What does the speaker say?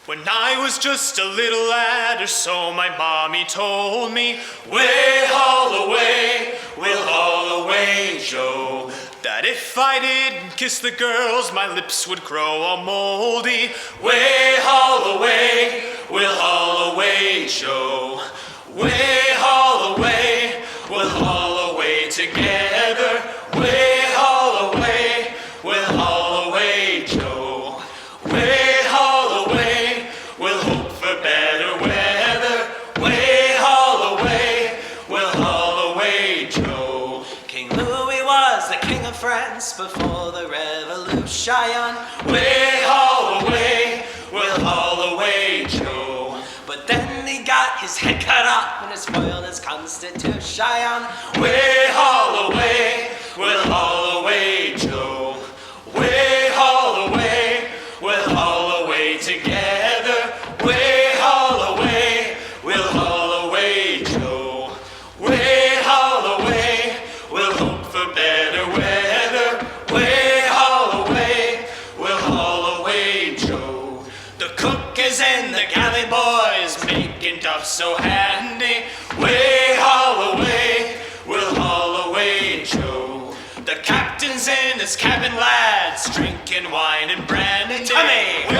When I was just a little lad, or so my mommy told me, way haul away, we'll haul away, Joe. That if I didn't kiss the girls, my lips would grow all moldy. Way haul away, we'll haul away, Joe. Way haul away, we'll haul away together. Way haul away, we'll haul away, Joe. Way haul away, we'll hope for better weather. Way haul away, we'll haul away, Joe. King Louis was the king of France before the revolution. Way haul away, we'll haul away, Joe. But then he got his head cut off and it spoiled his constitution. Way haul away, we'll haul away, Joe. Way haul away, we'll haul away together. Way haul away, we'll haul away, Joe. Way haul away, we'll hope for better weather. Way haul away, we'll haul away, Joe. The cook is in the galley, boys, making duff so handy. Way haul away, we'll haul away, Joe. The captain's in his cabin, lads, drinking wine and brandy. Tommy!